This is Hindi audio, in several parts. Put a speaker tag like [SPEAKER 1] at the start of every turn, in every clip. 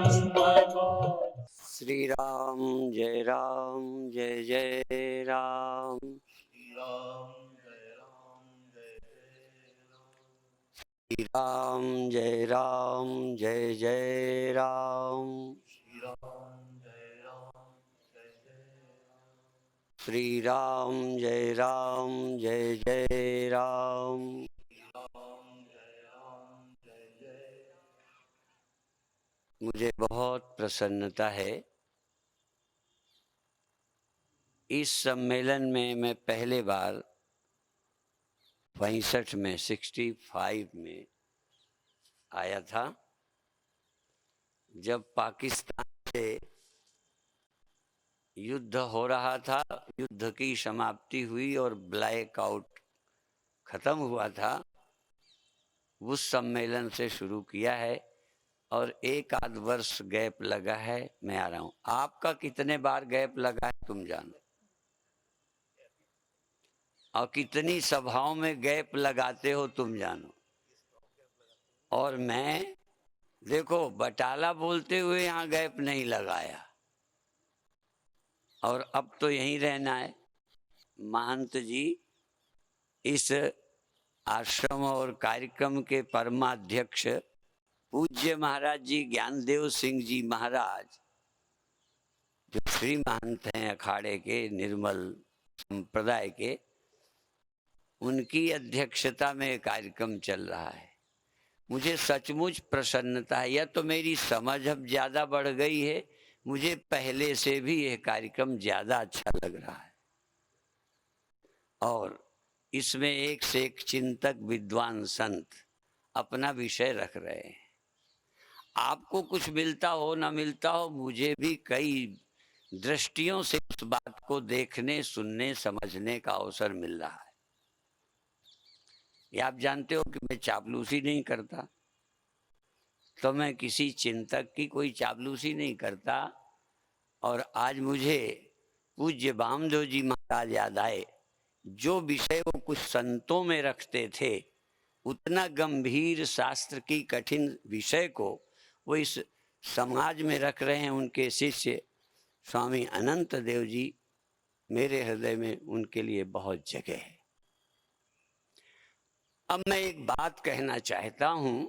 [SPEAKER 1] श्री राम जय जय राम। श्री राम जय जय राम। श्री राम जय जय राम। मुझे बहुत प्रसन्नता है, इस सम्मेलन में मैं पहले बार 65 में 65 में आया था, जब पाकिस्तान से युद्ध हो रहा था। युद्ध की समाप्ति हुई और ब्लैकआउट खत्म हुआ था। उस सम्मेलन से शुरू किया है और एक आध वर्ष गैप लगा है, मैं आ रहा हूं। आपका कितने बार गैप लगा है तुम जानो, और कितनी सभाओं में गैप लगाते हो तुम जानो। और मैं देखो बटाला बोलते हुए यहाँ गैप नहीं लगाया, और अब तो यहीं रहना है। महंत जी इस आश्रम और कार्यक्रम के परमाध्यक्ष पूज्य महाराज जी ज्ञानदेव सिंह जी महाराज, जो श्री महंत हैं अखाड़े के, निर्मल संप्रदाय के, उनकी अध्यक्षता में कार्यक्रम चल रहा है। मुझे सचमुच प्रसन्नता है। यह तो मेरी समझ अब ज्यादा बढ़ गई है, मुझे पहले से भी यह कार्यक्रम ज्यादा अच्छा लग रहा है। और इसमें एक से एक चिंतक विद्वान संत अपना विषय रख रहे हैं। आपको कुछ मिलता हो ना मिलता हो, मुझे भी कई दृष्टियों से उस बात को देखने, सुनने, समझने का अवसर मिल रहा है। ये आप जानते हो कि मैं चापलूसी नहीं करता, तो मैं किसी चिंतक की कोई चापलूसी नहीं करता। और आज मुझे पूज्य वामदेव जी महाराज याद आए, जो विषय वो कुछ संतों में रखते थे, उतना गंभीर शास्त्र की कठिन विषय को वो इस समाज में रख रहे हैं। उनके शिष्य स्वामी अनंत देव जी, मेरे हृदय में उनके लिए बहुत जगह है। अब मैं एक बात कहना चाहता हूं,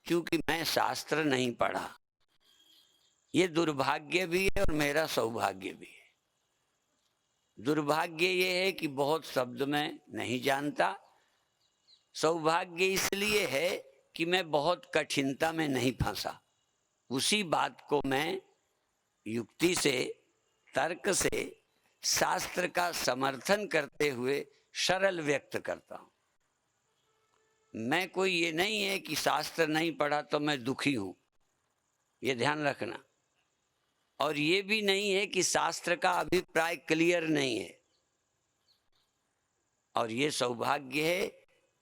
[SPEAKER 1] क्योंकि मैं शास्त्र नहीं पढ़ा, ये दुर्भाग्य भी है और मेरा सौभाग्य भी है। दुर्भाग्य ये है कि बहुत शब्द मैं नहीं जानता, सौभाग्य इसलिए है कि मैं बहुत कठिनता में नहीं फंसा। उसी बात को मैं युक्ति से, तर्क से, शास्त्र का समर्थन करते हुए सरल व्यक्त करता हूं। मैं कोई ये नहीं है कि शास्त्र नहीं पढ़ा तो मैं दुखी हूं, ये ध्यान रखना। और ये भी नहीं है कि शास्त्र का अभिप्राय क्लियर नहीं है। और ये सौभाग्य है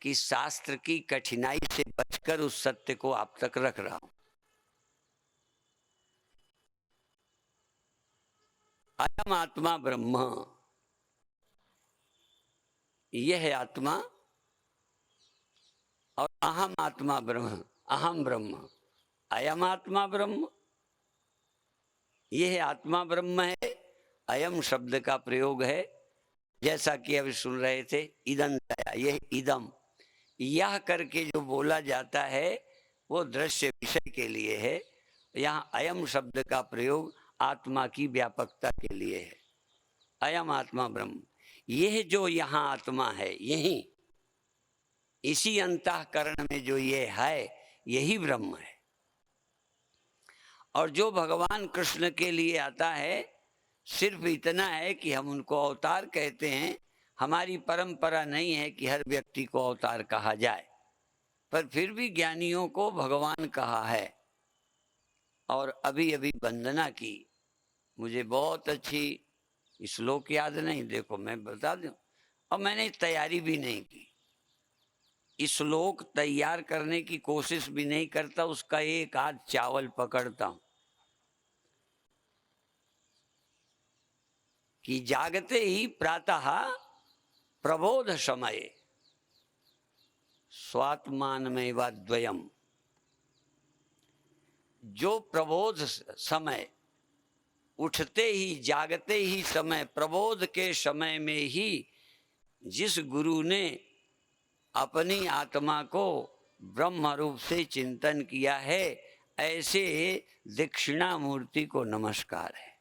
[SPEAKER 1] कि शास्त्र की कठिनाई से बचकर उस सत्य को आप तक रख रहा हूं। अयम आत्मा ब्रह्म, यह है आत्मा, और अहम आत्मा ब्रह्म, अहम ब्रह्म। अयम आत्मा ब्रह्म, यह आत्मा ब्रह्म है। अयम शब्द का प्रयोग है, जैसा कि अभी सुन रहे थे, इदं दया, यह इदम, यह करके जो बोला जाता है वो दृश्य विषय के लिए है। यहाँ अयम शब्द का प्रयोग आत्मा की व्यापकता के लिए है। अयम आत्मा ब्रह्म, यह जो यहाँ आत्मा है, यही इसी अंतःकरण में जो ये है, यही ब्रह्म है। और जो भगवान कृष्ण के लिए आता है, सिर्फ इतना है कि हम उनको अवतार कहते हैं। हमारी परंपरा नहीं है कि हर व्यक्ति को अवतार कहा जाए, पर फिर भी ज्ञानियों को भगवान कहा है। और अभी अभी वंदना की, मुझे बहुत अच्छी श्लोक याद नहीं, देखो मैं बता दूं, और मैंने तैयारी भी नहीं की। श्लोक तैयार करने की कोशिश भी नहीं करता, उसका एक आध चावल पकड़ता हूं कि जागते ही प्रातः प्रबोध समय स्वात्मान में व द्वयम, जो प्रबोध समय, उठते ही जागते ही समय, प्रबोध के समय में ही जिस गुरु ने अपनी आत्मा को ब्रह्म रूप से चिंतन किया है, ऐसे दक्षिणामूर्ति को नमस्कार है।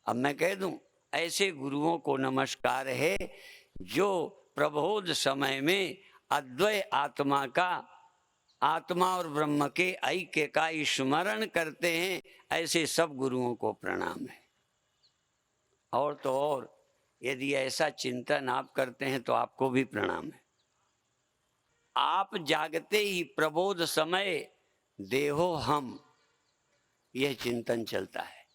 [SPEAKER 1] अब मैं कह दूं, ऐसे गुरुओं को नमस्कार है जो प्रबोध समय में अद्वय आत्मा का, आत्मा और ब्रह्म के ऐक्य का स्मरण करते हैं। ऐसे सब गुरुओं को प्रणाम है। और तो और यदि ऐसा चिंतन आप करते हैं तो आपको भी प्रणाम है। आप जागते ही प्रबोध समय देहो हम, यह चिंतन चलता है।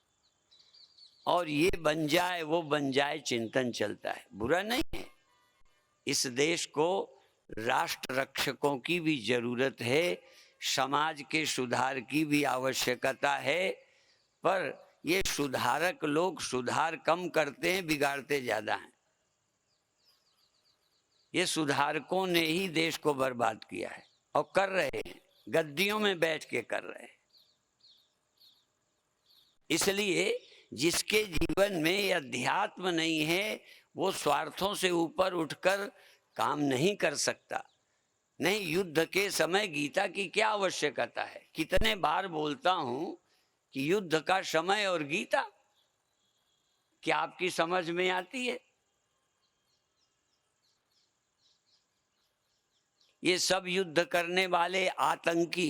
[SPEAKER 1] और ये बन जाए वो बन जाए चिंतन चलता है, बुरा नहीं है। इस देश को राष्ट्र रक्षकों की भी जरूरत है, समाज के सुधार की भी आवश्यकता है। पर ये सुधारक लोग सुधार कम करते हैं, बिगाड़ते ज्यादा हैं। ये सुधारकों ने ही देश को बर्बाद किया है और कर रहे हैं, गद्दियों में बैठ के कर रहे हैं। इसलिए जिसके जीवन में अध्यात्म नहीं है वो स्वार्थों से ऊपर उठकर काम नहीं कर सकता। नहीं, युद्ध के समय गीता की क्या आवश्यकता है? कितने बार बोलता हूं कि युद्ध का समय और गीता, क्या आपकी समझ में आती है? ये सब युद्ध करने वाले आतंकी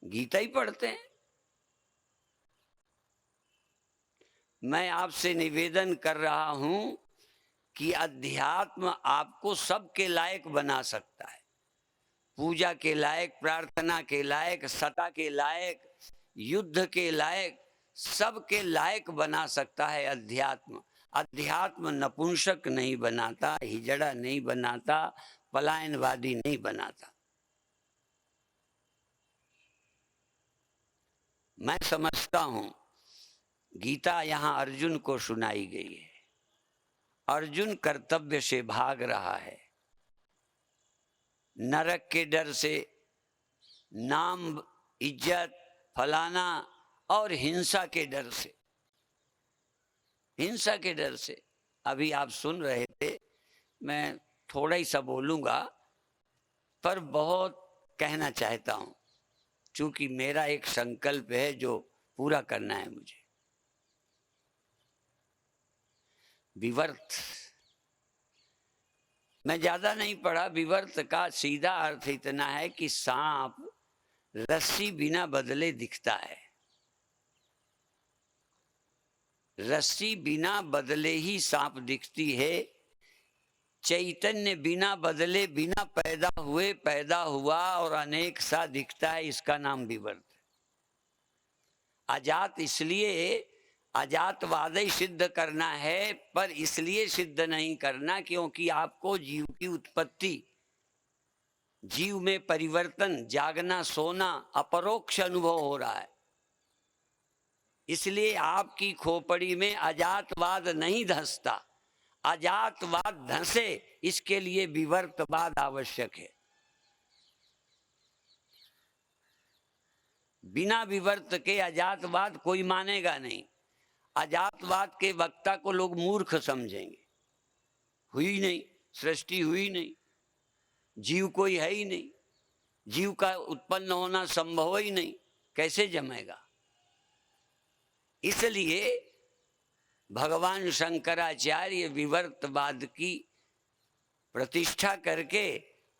[SPEAKER 1] गीता ही पढ़ते हैं। मैं आपसे निवेदन कर रहा हूं कि अध्यात्म आपको सबके लायक बना सकता है, पूजा के लायक, प्रार्थना के लायक, सता के लायक, युद्ध के लायक, सबके लायक बना सकता है अध्यात्म। अध्यात्म नपुंसक नहीं बनाता, हिजड़ा नहीं बनाता, पलायनवादी नहीं बनाता। मैं समझता हूं गीता यहां अर्जुन को सुनाई गई है। अर्जुन कर्तव्य से भाग रहा है, नरक के डर से, नाम, इज्जत, फलाना और हिंसा के डर से, हिंसा के डर से। अभी आप सुन रहे थे, मैं थोड़ा ही सा बोलूंगा पर बहुत कहना चाहता हूं, क्योंकि मेरा एक संकल्प है जो पूरा करना है मुझे। विवर्त, मैं ज्यादा नहीं पढ़ा। विवर्त का सीधा अर्थ इतना है कि सांप रस्सी बिना बदले दिखता है। रस्सी बिना बदले ही सांप दिखती है। चैतन्य बिना बदले, बिना पैदा हुए पैदा हुआ और अनेक सा दिखता है, इसका नाम विवर्त। अजात इसलिए, अजातवाद ही सिद्ध करना है, पर इसलिए सिद्ध नहीं करना क्योंकि आपको जीव की उत्पत्ति, जीव में परिवर्तन, जागना सोना अपरोक्ष अनुभव हो रहा है। इसलिए आपकी खोपड़ी में अजातवाद नहीं धंसता। अजातवाद धंसे, इसके लिए विवर्तवाद आवश्यक है। बिना विवर्त के अजातवाद कोई मानेगा नहीं। अजातवाद के वक्ता को लोग मूर्ख समझेंगे। हुई नहीं, सृष्टि हुई नहीं, जीव कोई है ही नहीं, जीव का उत्पन्न होना संभव ही नहीं, कैसे जमेगा? इसलिए भगवान शंकराचार्य विवर्तवाद की प्रतिष्ठा करके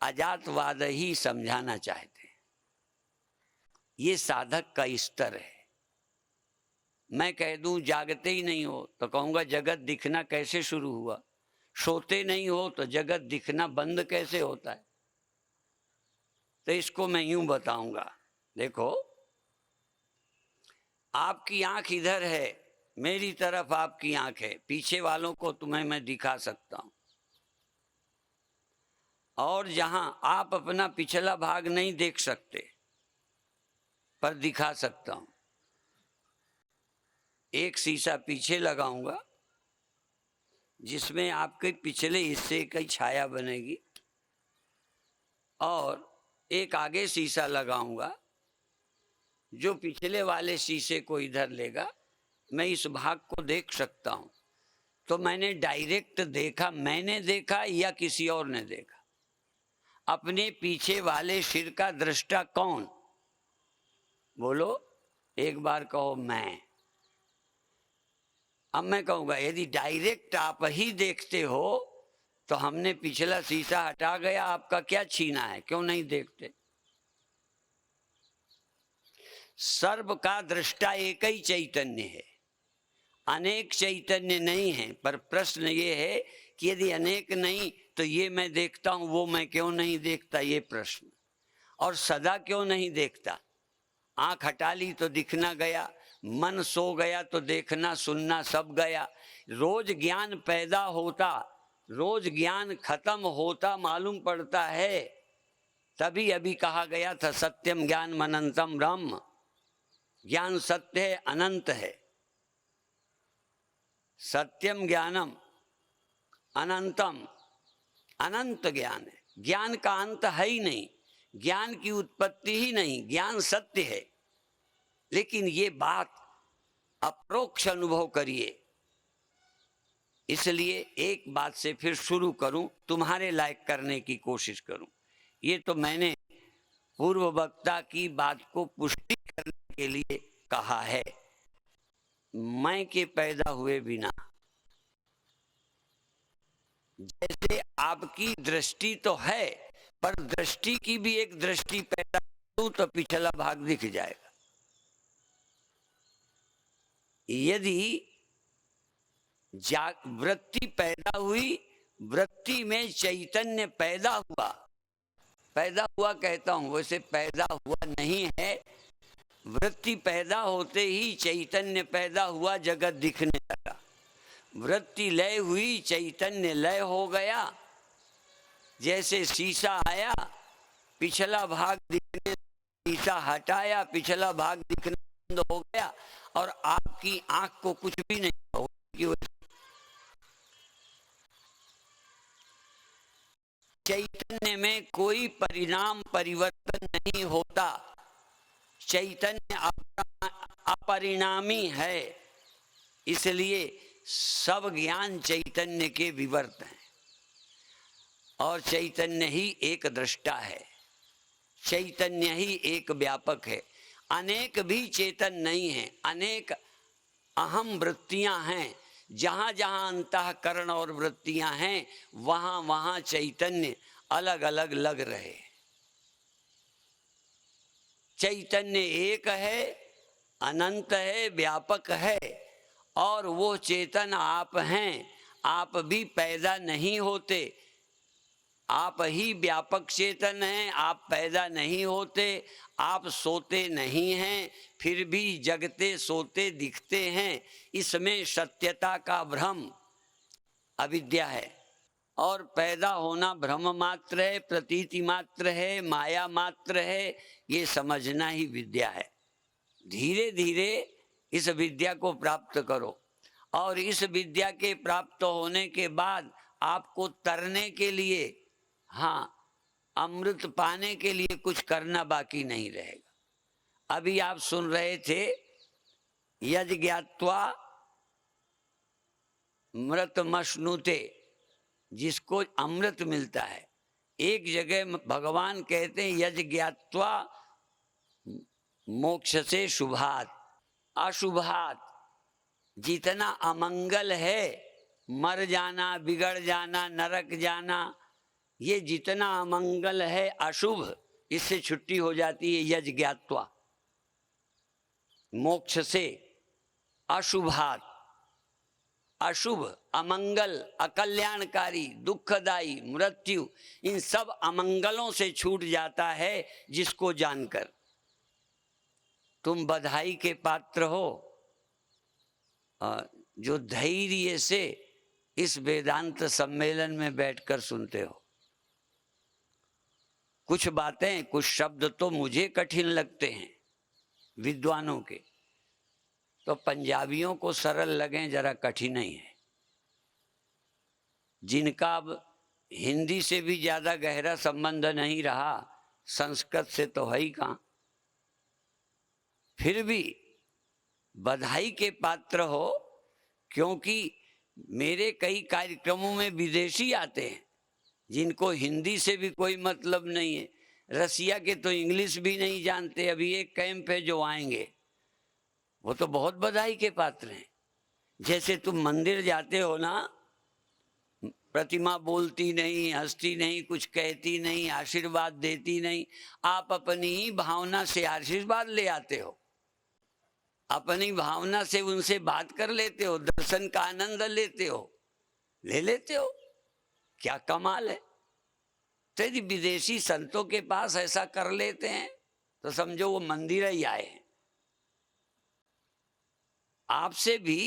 [SPEAKER 1] अजातवाद ही समझाना चाहते हैं। ये साधक का स्तर है। मैं कह दूं जागते ही नहीं हो तो कहूंगा जगत दिखना कैसे शुरू हुआ? सोते नहीं हो तो जगत दिखना बंद कैसे होता है? तो इसको मैं यूं बताऊंगा। देखो, आपकी आंख इधर है, मेरी तरफ आपकी आंख है, पीछे वालों को तुम्हें मैं दिखा सकता हूं। और जहां आप अपना पिछला भाग नहीं देख सकते पर दिखा सकता हूं। एक शीशा पीछे लगाऊंगा जिसमें आपके पिछले हिस्से की छाया बनेगी, और एक आगे शीशा लगाऊंगा जो पिछले वाले शीशे को इधर लेगा, मैं इस भाग को देख सकता हूं। तो मैंने डायरेक्ट देखा, मैंने देखा या किसी और ने देखा? अपने पीछे वाले सिर का दृष्टा कौन? बोलो, एक बार कहो मैं। अब मैं कहूंगा यदि डायरेक्ट आप ही देखते हो तो हमने पिछला शीशा हटा गया, आपका क्या छीना है? क्यों नहीं देखते? सर्व का दृष्टा एक ही चैतन्य है, अनेक चैतन्य नहीं है। पर प्रश्न ये है कि यदि अनेक नहीं तो ये मैं देखता हूं, वो मैं क्यों नहीं देखता, ये प्रश्न। और सदा क्यों नहीं देखता? आंख हटा ली तो दिखना गया, मन सो गया तो देखना सुनना सब गया। रोज ज्ञान पैदा होता, रोज ज्ञान खत्म होता मालूम पड़ता है। तभी अभी कहा गया था सत्यम ज्ञान अनंतम ब्रह्म। ज्ञान सत्य है, अनंत है। सत्यम ज्ञानम अनंतम, अनंत ज्ञान है। ज्ञान का अंत है ही नहीं, ज्ञान की उत्पत्ति ही नहीं, ज्ञान सत्य है। लेकिन ये बात अप्रोक्ष अनुभव करिए। इसलिए एक बात से फिर शुरू करूं, तुम्हारे लायक करने की कोशिश करूं। ये तो मैंने पूर्व वक्ता की बात को पुष्टि करने के लिए कहा है। मैं के पैदा हुए बिना, जैसे आपकी दृष्टि तो है, पर दृष्टि की भी एक दृष्टि पैदा करूं तो पिछला भाग दिख जाएगा। यदि वृत्ति पैदा हुई, वृत्ति में चैतन्य पैदा हुआ, पैदा हुआ कहता हूं, वैसे पैदा हुआ नहीं है। वृत्ति पैदा होते ही चैतन्य पैदा हुआ, जगत दिखने लगा। वृत्ति लय हुई, चैतन्य लय हो गया। जैसे शीशा आया, पिछला भाग दिखने, शीशा हटाया, पिछला भाग दिखना बंद हो गया और आपकी आंख को कुछ भी नहीं हो। चैतन्य में कोई परिणाम परिवर्तन नहीं होता। चैतन्य अपरिणामी है, इसलिए सब ज्ञान चैतन्य के विवर्त हैं। और चैतन्य ही एक दृष्टा है, चैतन्य ही एक व्यापक है। अनेक भी चेतन नहीं है, अनेक अहम वृत्तियां हैं। जहां जहां अंतःकरण और वृत्तियां हैं, वहां वहां चैतन्य अलग अलग लग रहे। चैतन्य एक है, अनंत है, व्यापक है। और वो चेतन आप हैं। आप भी पैदा नहीं होते, आप ही व्यापक चेतन हैं, आप पैदा नहीं होते। आप सोते नहीं हैं, फिर भी जगते सोते दिखते हैं। इसमें सत्यता का भ्रम अविद्या है। और पैदा होना भ्रम मात्र है, प्रतीति मात्र है, माया मात्र है, ये समझना ही विद्या है। धीरे धीरे इस विद्या को प्राप्त करो। और इस विद्या के प्राप्त होने के बाद आपको तरने के लिए, हाँ, अमृत पाने के लिए कुछ करना बाकी नहीं रहेगा। अभी आप सुन रहे थे, यज ज्ञात्वा मृतमश्नुते, जिसको अमृत मिलता है। एक जगह भगवान कहते हैं यज ज्ञात्वा मोक्ष से शुभात अशुभात। जितना अमंगल है, मर जाना, बिगड़ जाना, नरक जाना, ये जितना अमंगल है, अशुभ, इससे छुट्टी हो जाती है यज ज्ञात्वा। मोक्ष से अशुभात, अशुभ, अमंगल, अकल्याणकारी, दुखदाई, मृत्यु, इन सब अमंगलों से छूट जाता है जिसको जानकर। तुम बधाई के पात्र हो जो धैर्य से इस वेदांत सम्मेलन में बैठकर सुनते हो। कुछ बातें, कुछ शब्द तो मुझे कठिन लगते हैं विद्वानों के, तो पंजाबियों को सरल लगे जरा कठिन ही है। जिनका अब हिंदी से भी ज्यादा गहरा संबंध नहीं रहा, संस्कृत से तो है ही कहाँ। फिर भी बधाई के पात्र हो, क्योंकि मेरे कई कार्यक्रमों में विदेशी आते हैं जिनको हिंदी से भी कोई मतलब नहीं है, रसिया के तो इंग्लिश भी नहीं जानते। अभी एक कैंप है जो आएंगे, वो तो बहुत बधाई के पात्र हैं। जैसे तुम मंदिर जाते हो ना, प्रतिमा बोलती नहीं, हंसती नहीं, कुछ कहती नहीं, आशीर्वाद देती नहीं, आप अपनी ही भावना से आशीर्वाद ले आते हो, अपनी भावना से उनसे बात कर लेते हो, दर्शन का आनंद लेते हो, ले लेते हो। क्या कमाल है। तो यदि विदेशी संतों के पास ऐसा कर लेते हैं तो समझो वो मंदिर ही आए हैं। आपसे भी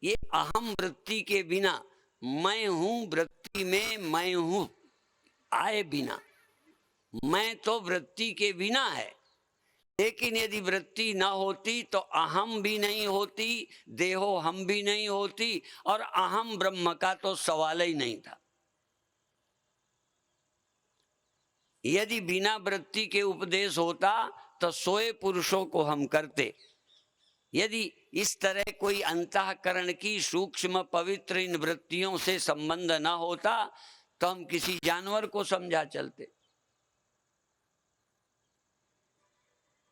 [SPEAKER 1] ये अहम वृत्ति के बिना, मैं हूं वृत्ति में मैं हूं आए बिना, मैं तो वृत्ति के बिना है। लेकिन यदि वृत्ति न होती तो अहम भी नहीं होती, देहो हम भी नहीं होती, और अहम ब्रह्म का तो सवाल ही नहीं था। यदि बिना वृत्ति के उपदेश होता तो सोए पुरुषों को हम करते। यदि इस तरह कोई अंतःकरण की सूक्ष्म पवित्र इन वृत्तियों से संबंध न होता तो हम किसी जानवर को समझा चलते।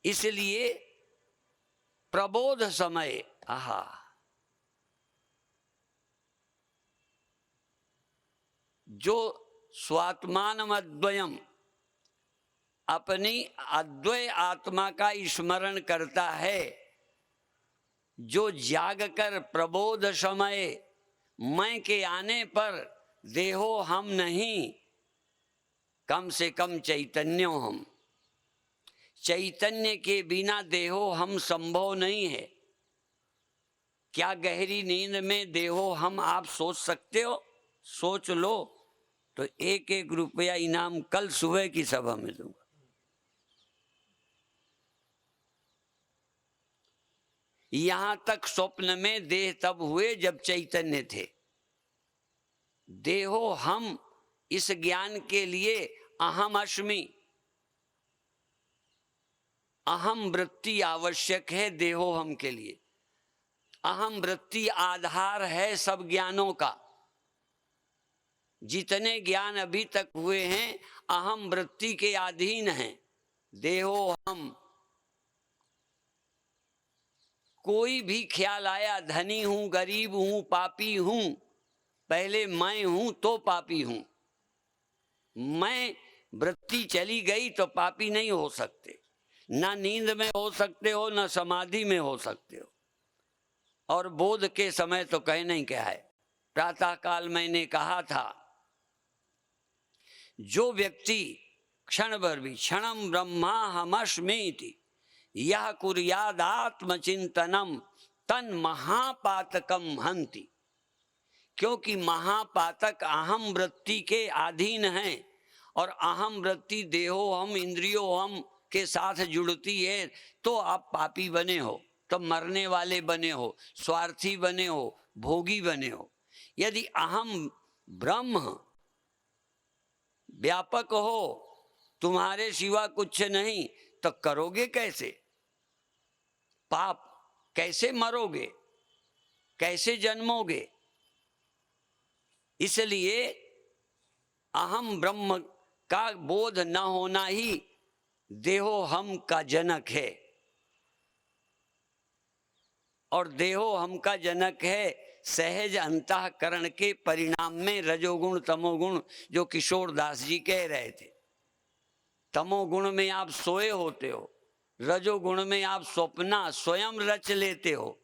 [SPEAKER 1] इसलिए प्रबोध समय, आहा, जो स्वात्मानम अद्वयम, अपनी अद्वय आत्मा का स्मरण करता है, जो जागकर प्रबोध समय, मैं के आने पर देहो हम नहीं, कम से कम चैतन्यो हम, चैतन्य के बिना देहो हम संभव नहीं है। क्या गहरी नींद में देहो हम आप सोच सकते हो? सोच लो तो 1-1 रुपया इनाम कल सुबह की सभा में दूंगा। यहां तक स्वप्न में देह तब हुए जब चैतन्य थे। देहो हम इस ज्ञान के लिए अहम अस्मि, अहम वृत्ति आवश्यक है देहो हम के लिए। अहम वृत्ति आधार है सब ज्ञानों का। जितने ज्ञान अभी तक हुए हैं अहम वृत्ति के अधीन हैं। देहो हम, कोई भी ख्याल आया, धनी हूं, गरीब हूं, पापी हूं, पहले मैं हूं तो पापी हूं। मैं वृत्ति चली गई तो पापी नहीं हो सकते। ना नींद में हो सकते हो, ना समाधि में हो सकते हो, और बोध के समय तो कहना ही क्या है। प्रातः काल मैंने कहा था, जो व्यक्ति क्षण भर भी क्षणम ब्रह्मा हमस्मीति यह कुर्यादात्मचिंतनम तन महापातकम हंति, क्योंकि महापातक अहम वृत्ति के अधीन हैं, और अहम वृत्ति देहो हम, इंद्रियों हम के साथ जुड़ती है, तो आप पापी बने हो, तो मरने वाले बने हो, स्वार्थी बने हो, भोगी बने हो। यदि अहम ब्रह्म व्यापक हो, तुम्हारे सिवा कुछ नहीं, तो करोगे कैसे पाप? कैसे मरोगे? कैसे जन्मोगे? इसलिए अहम ब्रह्म का बोध न होना ही देहो हम का जनक है, और देहो हम का जनक है सहज अंतःकरण के परिणाम में रजोगुण तमोगुण, जो किशोर दास जी कह रहे थे। तमोगुण में आप सोए होते हो, रजोगुण में आप स्वप्ना स्वयं रच लेते हो।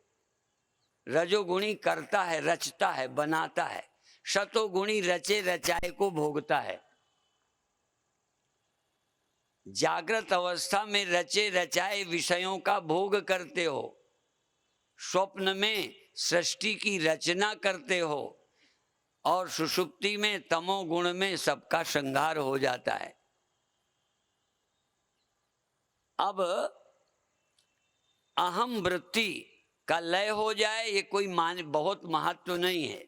[SPEAKER 1] रजोगुणी करता है, रचता है, बनाता है, शतोगुणी रचे रचाए को भोगता है। जागृत अवस्था में रचे रचाए विषयों का भोग करते हो, स्वप्न में सृष्टि की रचना करते हो, और सुषुप्ति में तमोगुण में सबका श्रृंगार हो जाता है। अब अहम वृत्ति का लय हो जाए ये कोई बहुत महत्व नहीं है,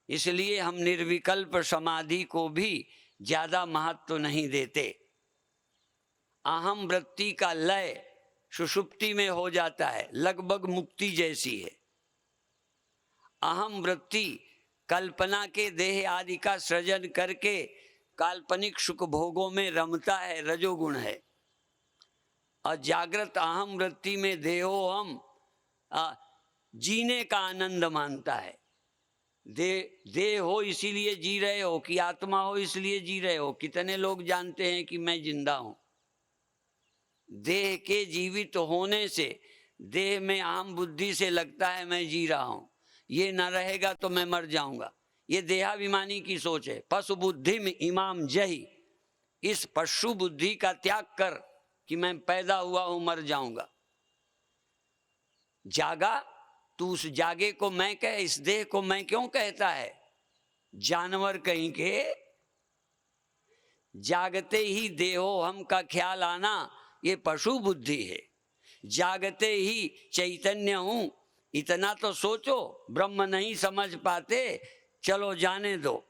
[SPEAKER 1] इसलिए हम निर्विकल्प समाधि को भी ज्यादा महत्व नहीं देते। अहम वृत्ति का लय सुषुप्ति में हो जाता है, लगभग मुक्ति जैसी है। अहम वृत्ति कल्पना के देह आदि का सृजन करके काल्पनिक सुख भोगों में रमता है, रजोगुण है। और जागृत अहम वृत्ति में देहो हम जीने का आनंद मानता है। देह हो इसीलिए जी रहे हो कि आत्मा हो इसलिए जी रहे हो? कितने लोग जानते हैं कि मैं जिंदा हूं? देह के जीवित होने से देह में अहम बुद्धि से लगता है मैं जी रहा हूं, ये न रहेगा तो मैं मर जाऊंगा। ये देहाभिमानी की सोच है। पशु बुद्धि में इमाम जही, इस पशु बुद्धि का त्याग कर कि मैं पैदा हुआ हूं मर जाऊंगा। जागा, तू उस जागे को मैं कह, इस देह को मैं क्यों कहता है? जानवर कहीं के। जागते ही देहो हम का ख्याल आना, ये पशु बुद्धि है। जागते ही चैतन्य हूं, इतना तो सोचो। ब्रह्म नहीं समझ पाते, चलो जाने दो।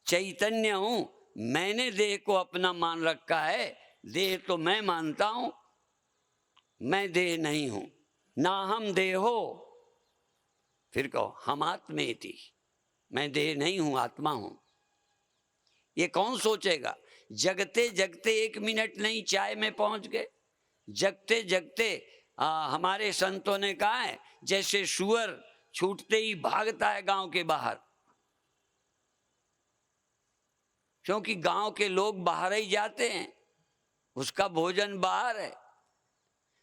[SPEAKER 1] चैतन्य हूं, मैंने देह को अपना मान रखा है, देह तो मैं मानता हूं, मैं देह नहीं हूं। ना हम देहो, फिर कहो हम आत्मेति, मैं देह नहीं हूं, आत्मा हूं। ये कौन सोचेगा? जगते जगते 1 मिनट नहीं चाय में पहुंच गए। जगते जगते हमारे संतों ने कहा है जैसे शुअर छूटते ही भागता है गांव के बाहर, क्योंकि गांव के लोग बाहर ही जाते हैं, उसका भोजन बाहर है।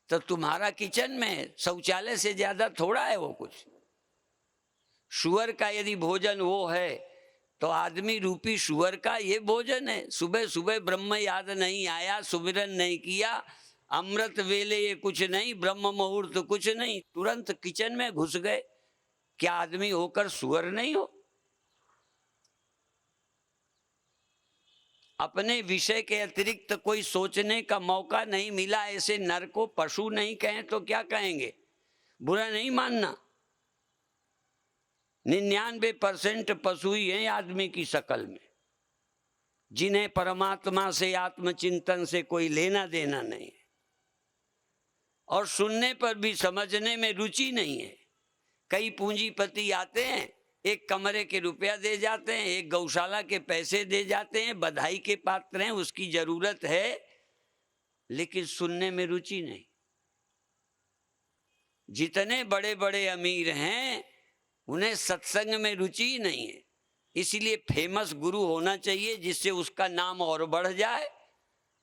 [SPEAKER 1] तो तुम्हारा किचन में है, शौचालय से ज्यादा थोड़ा है वो कुछ। शुअर का यदि भोजन वो है तो आदमी रूपी शुअर का ये भोजन है। सुबह सुबह ब्रह्म याद नहीं आया, सुमिरन नहीं किया, अमृत वेले ये कुछ नहीं, ब्रह्म मुहूर्त कुछ नहीं, तुरंत किचन में घुस गए। क्या आदमी होकर सुअर नहीं हो? अपने विषय के अतिरिक्त कोई सोचने का मौका नहीं मिला। ऐसे नर को पशु नहीं कहें तो क्या कहेंगे? बुरा नहीं मानना। 99% पशु ही हैं आदमी की शक्ल में, जिन्हें परमात्मा से आत्मचिंतन से कोई लेना देना नहीं है, और सुनने पर भी समझने में रुचि नहीं है। कई पूंजीपति आते हैं, एक कमरे के रुपया दे जाते हैं, एक गौशाला के पैसे दे जाते हैं, बधाई के पात्र हैं, उसकी जरूरत है, लेकिन सुनने में रुचि नहीं। जितने बड़े बड़े अमीर हैं उन्हें सत्संग में रुचि ही नहीं है। इसीलिए फेमस गुरु होना चाहिए जिससे उसका नाम और बढ़ जाए,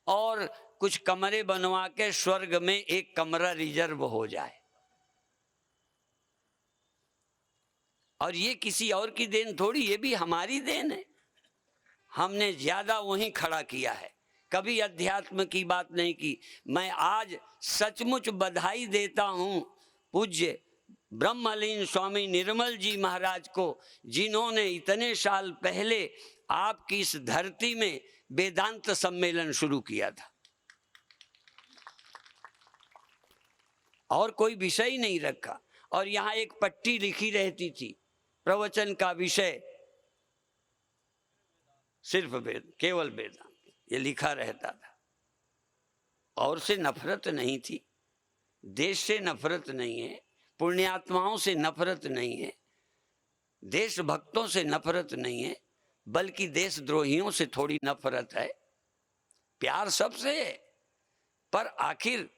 [SPEAKER 1] और कुछ कमरे बनवा के स्वर्ग में एक कमरा रिजर्व हो जाए। और ये किसी और की देन थोड़ी, ये भी हमारी देन है। हमने ज्यादा वहीं खड़ा किया है, कभी अध्यात्म की बात नहीं की। मैं आज सचमुच बधाई देता हूं पूज्य ब्रह्मलीन स्वामी निर्मल जी महाराज को, जिन्होंने इतने साल पहले आपकी इस धरती में वेदांत सम्मेलन शुरू किया था, और कोई विषय नहीं रखा। और यहाँ एक पट्टी लिखी रहती थी, प्रवचन का विषय सिर्फ वेद, केवल वेदांत, ये लिखा रहता था। और से नफरत नहीं थी, देश से नफरत नहीं है, पुण्यात्माओं से नफरत नहीं है, देशभक्तों से नफरत नहीं है, बल्कि देशद्रोहियों से थोड़ी नफरत है। प्यार सबसे है, पर आखिर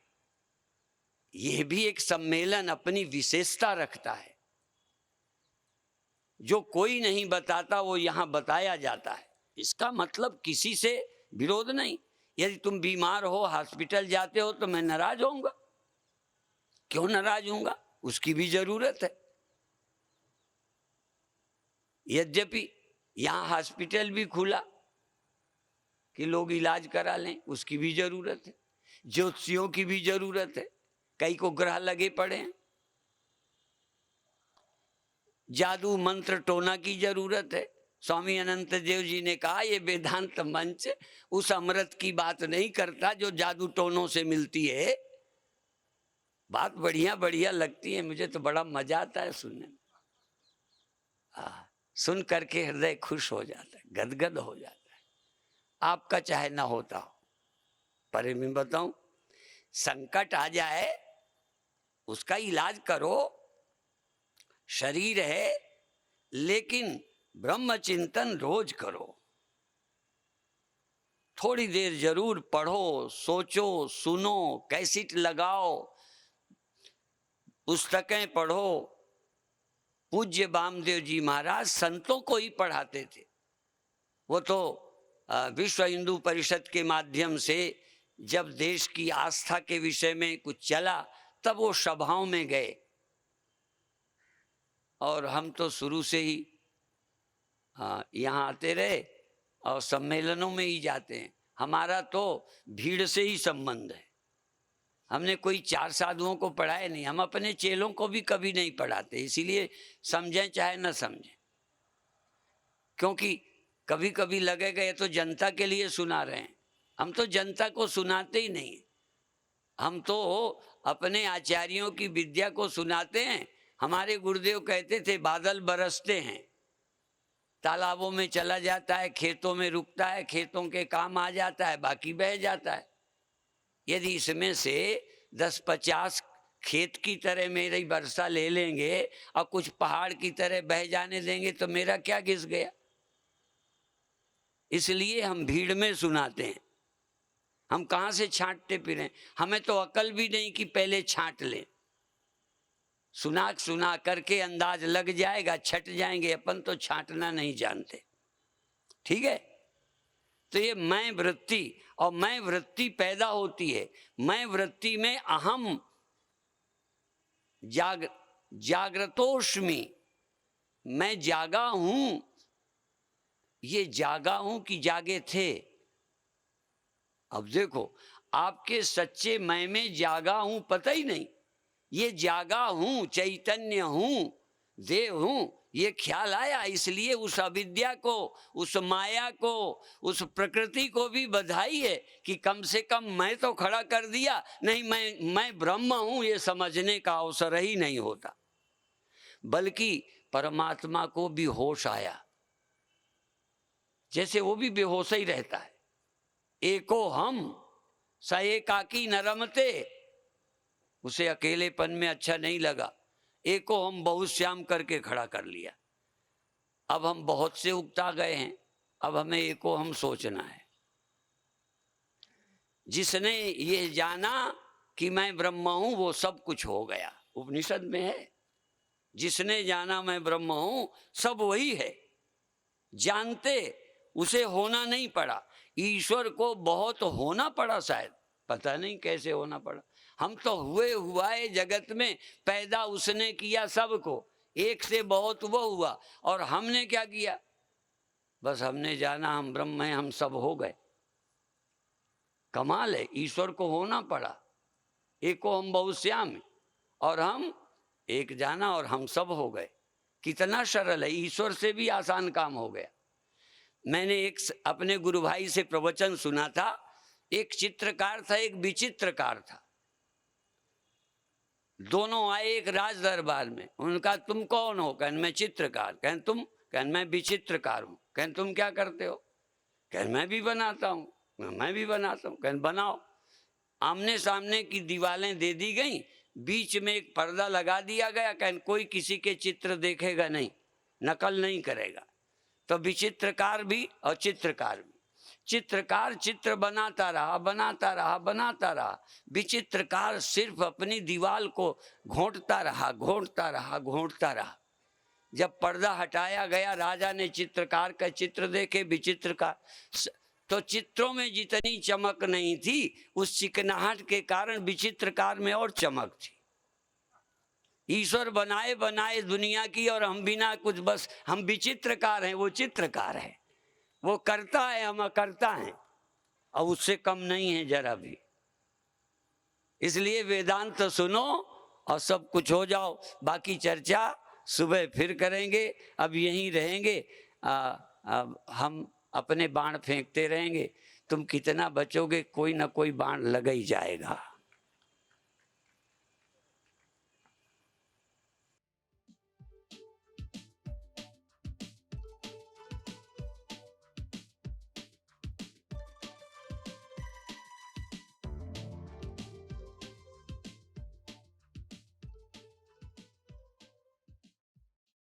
[SPEAKER 1] यह भी एक सम्मेलन अपनी विशेषता रखता है। जो कोई नहीं बताता वो यहां बताया जाता है। इसका मतलब किसी से विरोध नहीं। यदि तुम बीमार हो, हॉस्पिटल जाते हो, तो मैं नाराज होऊंगा? क्यों नाराज होऊंगा? उसकी भी जरूरत है। यद्यपि यहां हॉस्पिटल भी खुला कि लोग इलाज करा लें, उसकी भी जरूरत है। ज्योतिषियों की भी जरूरत है, कई को ग्रह लगे पड़े हैं। जादू मंत्र टोना की जरूरत है। स्वामी अनंत देव जी ने कहा ये वेदांत मंच उस अमृत की बात नहीं करता जो जादू टोनों से मिलती है। बात बढ़िया बढ़िया लगती है, मुझे तो बड़ा मजा आता है सुनने में। सुन करके हृदय खुश हो जाता है, गदगद हो जाता है। आपका चाहे ना होता हो, पर मैं बताऊं, संकट आ जाए उसका इलाज करो, शरीर है, लेकिन ब्रह्म चिंतन रोज करो। थोड़ी देर जरूर पढ़ो, सोचो, सुनो, कैसेट लगाओ, पुस्तकें पढ़ो। पूज्य वामदेव जी महाराज संतों को ही पढ़ाते थे। वो तो विश्व हिंदू परिषद के माध्यम से जब देश की आस्था के विषय में कुछ चला तब वो सभाओं में गए, और हम तो शुरू से ही यहाँ आते रहे और सम्मेलनों में ही जाते हैं। हमारा तो भीड़ से ही संबंध है। हमने कोई 4 साधुओं को पढ़ाया नहीं, हम अपने चेलों को भी कभी नहीं पढ़ाते, इसीलिए समझें चाहे न समझें। क्योंकि कभी कभी लगेगा ये तो जनता के लिए सुना रहे हैं, हम तो जनता को सुनाते ही नहीं। हम तो अपने आचार्यों की विद्या को सुनाते हैं। हमारे गुरुदेव कहते थे बादल बरसते हैं, तालाबों में चला जाता है, खेतों में रुकता है, खेतों के काम आ जाता है, बाकी बह जाता है। यदि इसमें से 10-50 खेत की तरह मेरी वर्षा ले लेंगे और कुछ पहाड़ की तरह बह जाने देंगे तो मेरा क्या घिस गया। इसलिए हम भीड़ में सुनाते हैं। हम कहाँ से छांटते फिरें, हमें तो अकल भी नहीं कि पहले छांट लें। सुना करके अंदाज लग जाएगा, छट जाएंगे। अपन तो छांटना नहीं जानते, ठीक है। तो ये मैं वृत्ति, और मैं वृत्ति पैदा होती है। मैं वृत्ति में अहम जागृतोष्मी, मैं जागा हूं। ये जागा हूं कि जागे थे। अब देखो, आपके सच्चे मैं में जागा हूं पता ही नहीं। ये जागा हूं, चैतन्य हूं, देव हूं, ये ख्याल आया। इसलिए उस अविद्या को, उस माया को, उस प्रकृति को भी बधाई है कि कम से कम मैं तो खड़ा कर दिया। नहीं, मैं ब्रह्म हूं ये समझने का अवसर ही नहीं होता। बल्कि परमात्मा को भी होश आया, जैसे वो भी बेहोश ही रहता है। एको हम स एकाकी न रमते, उसे अकेलेपन में अच्छा नहीं लगा। एको हम बहुत श्याम करके खड़ा कर लिया। अब हम बहुत से उगता गए हैं, अब हमें एको हम सोचना है। जिसने ये जाना कि मैं ब्रह्म हूं वो सब कुछ हो गया, उपनिषद में है। जिसने जाना मैं ब्रह्म हूं सब वही है। जानते उसे होना नहीं पड़ा, ईश्वर को बहुत होना पड़ा, शायद पता नहीं कैसे होना पड़ा। हम तो हुए हुआए जगत में पैदा उसने किया सबको, एक से बहुत वो हुआ, और हमने क्या किया? बस हमने जाना हम ब्रह्म हैं, हम सब हो गए। कमाल है, ईश्वर को होना पड़ा। एको हम बहुश्याम, और हम एक जाना और हम सब हो गए। कितना सरल है, ईश्वर से भी आसान काम हो गया। मैंने एक अपने गुरु भाई से प्रवचन सुना था। एक चित्रकार था, एक विचित्रकार था। दोनों आए एक राज दरबार में। उनका तुम कौन हो? कहन मैं चित्रकार। कहन तुम? कहन मैं विचित्रकार हूँ। कहन तुम क्या करते हो? कहन मैं भी बनाता हूँ। मैं भी बनाता हूँ। कहन बनाओ। आमने सामने की दीवारें दे दी गई, बीच में एक पर्दा लगा दिया गया। कहन कोई किसी के चित्र देखेगा नहीं, नकल नहीं करेगा। तो विचित्रकार भी और चित्रकार भी। चित्रकार चित्र बनाता रहा, बनाता रहा, बनाता रहा। विचित्रकार सिर्फ अपनी दीवार को घोंटता रहा, घोंटता रहा, घोंटता रहा। जब पर्दा हटाया गया, राजा ने चित्रकार का चित्र देखे। विचित्रकार तो चित्रों में जितनी चमक नहीं थी, उस चिकनाहट के कारण विचित्रकार में और चमक थी। ईश्वर बनाए बनाए दुनिया की, और हम बिना कुछ, बस हम विचित्रकार हैं, वो चित्रकार है। वो करता है, हम अकर्ता हैं, और उससे कम नहीं है जरा भी। इसलिए वेदांत तो सुनो और सब कुछ हो जाओ। बाकी चर्चा सुबह फिर करेंगे। अब यहीं रहेंगे। अब हम अपने बाण फेंकते रहेंगे। तुम कितना बचोगे, कोई ना कोई बाण लग ही जाएगा।